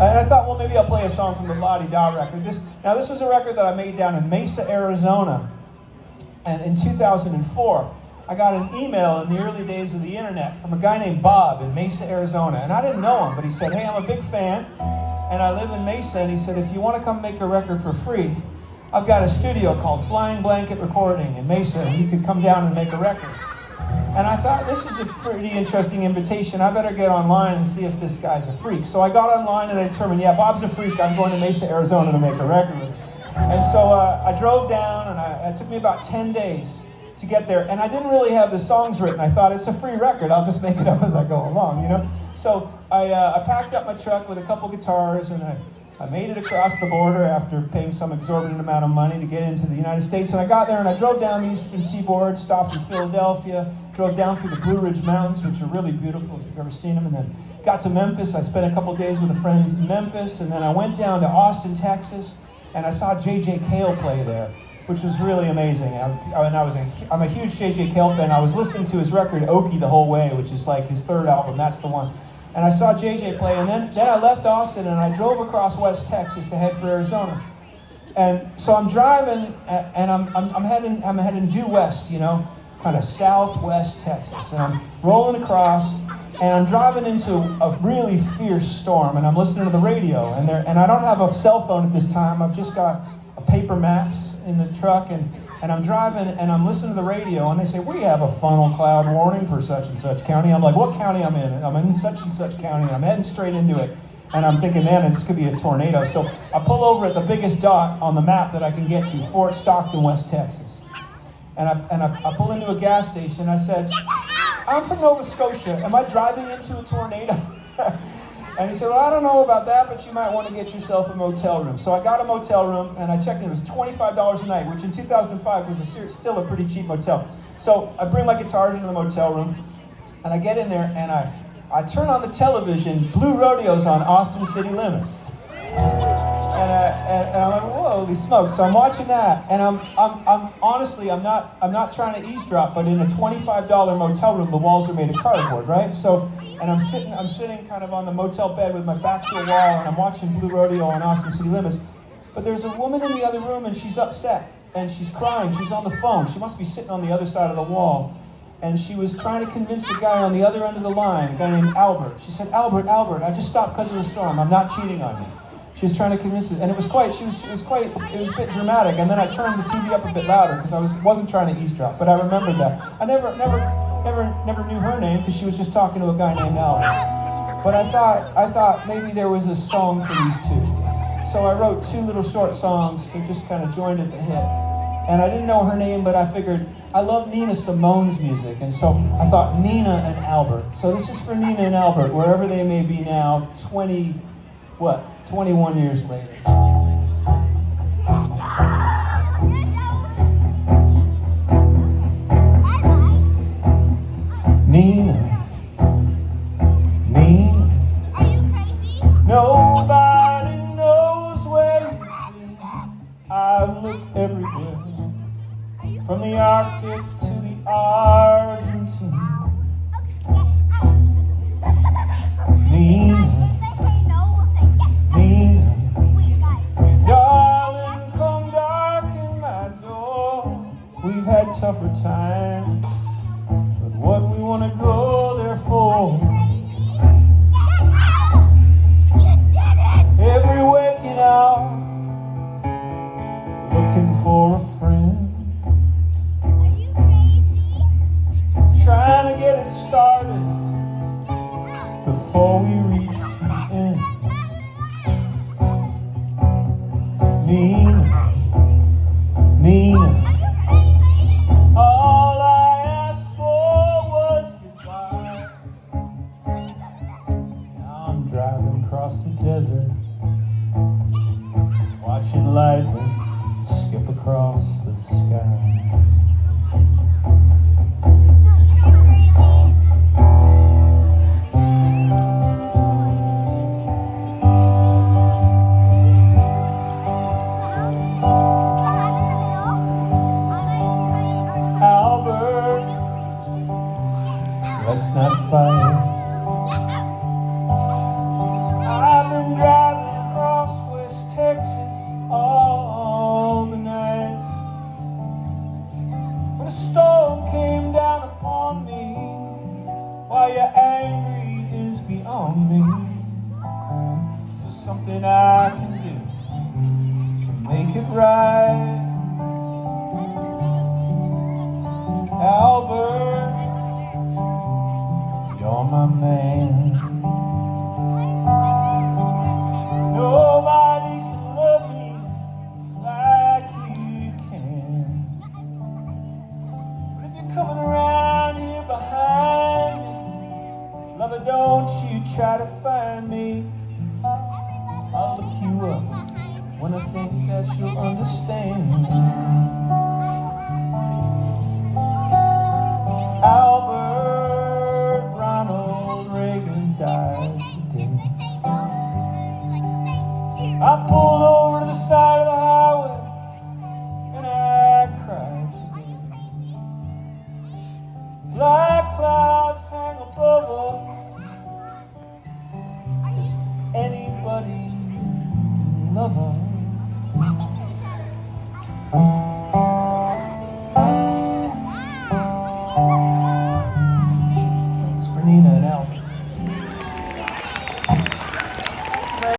And I thought, well, maybe I'll play a song from the La Di Da record. This is a record that I made down in Mesa, Arizona. And in 2004, I got an email in the early days of the internet from a guy named Bob in Mesa, Arizona. And I didn't know him, but he said, hey, I'm a big fan, and I live in Mesa. And he said, if you want to come make a record for free, I've got a studio called Flying Blanket Recording in Mesa, and you could come down and make a record. And I thought, this is a pretty interesting invitation. I better get online and see if this guy's a freak. So I got online and I determined, yeah, Bob's a freak. I'm going to Mesa, Arizona to make a record with him. And so I drove down, and it took me about 10 days to get there. And I didn't really have the songs written. I thought, it's a free record. I'll just make it up as I go along, you know? So I packed up my truck with a couple guitars, and I made it across the border after paying some exorbitant amount of money to get into the United States. And I got there and I drove down the Eastern Seaboard, stopped in Philadelphia, drove down through the Blue Ridge Mountains, which are really beautiful if you've ever seen them, and then got to Memphis. I spent a couple days with a friend in Memphis, and then I went down to Austin, Texas, and I saw J.J. Cale play there, which was really amazing. I'm a huge J.J. Cale fan. I was listening to his record, Okie, the whole way, which is like his third album. That's the one. And I saw JJ play, and then I left Austin and I drove across West Texas to head for Arizona. And so I'm driving, and I'm heading due west, you know, kind of southwest Texas. And I'm rolling across, and I'm driving into a really fierce storm, and I'm listening to the radio, and I don't have a cell phone at this time. I've just got a paper maps in the truck, and I'm driving, and I'm listening to the radio, and they say, we have a funnel cloud warning for such and such county. I'm like, what county I'm in? I'm in such and such county, and I'm heading straight into it. And I'm thinking, man, this could be a tornado. So I pull over at the biggest dot on the map that I can get to, Fort Stockton, West Texas. And I pull into a gas station. I said, I'm from Nova Scotia. Am I driving into a tornado? And he said, well, I don't know about that, but you might want to get yourself a motel room. So I got a motel room, and I checked in. It was $25 a night, which in 2005 was still a pretty cheap motel. So I bring my guitars into the motel room, and I get in there, and I turn on the television. Blue Rodeo's on Austin City Limits. And I'm like, whoa, holy smokes. So I'm watching that, and I'm honestly, I'm not trying to eavesdrop, but in a $25 motel room, the walls are made of cardboard, right? So, and I'm sitting kind of on the motel bed with my back to a wall, and I'm watching Blue Rodeo on Austin City Limits. But there's a woman in the other room, and she's upset, and she's crying. She's on the phone. She must be sitting on the other side of the wall. And she was trying to convince a guy on the other end of the line, a guy named Albert. She said, Albert, I just stopped because of the storm. I'm not cheating on you. She was trying to convince it, and it was a bit dramatic. And then I turned the TV up a bit louder because I wasn't trying to eavesdrop. But I remembered that. I never knew her name because she was just talking to a guy named Albert. But I thought maybe there was a song for these two. So I wrote two little short songs that just kind of joined at the hip. And I didn't know her name, but I figured I love Nina Simone's music, and so I thought Nina and Albert. So this is for Nina and Albert, wherever they may be now, 21 years later. Nina, are you crazy? Nobody knows where you've been. I've looked everywhere, from the Arctic to the Argentine. Nina, darling, come darken my door. We've had tougher times, but what we want to go there for? Every waking hour, looking for a friend. Trying to get it started before we reach the end. Nina, all I asked for was goodbye. Now I'm driving across the desert, watching lightning skip across the sky. Let's not fight. I've been driving something I can do to make it right. Albert, you're my man. Nobody can love me like you can. But if you're coming around here behind me, lover, don't you try to find me. I'll look you up when I think that you'll understand. Albert Ronald Reagan died today. I pulled over to the side of the highway and I cried today. Black clouds hang above us. Does anybody love us?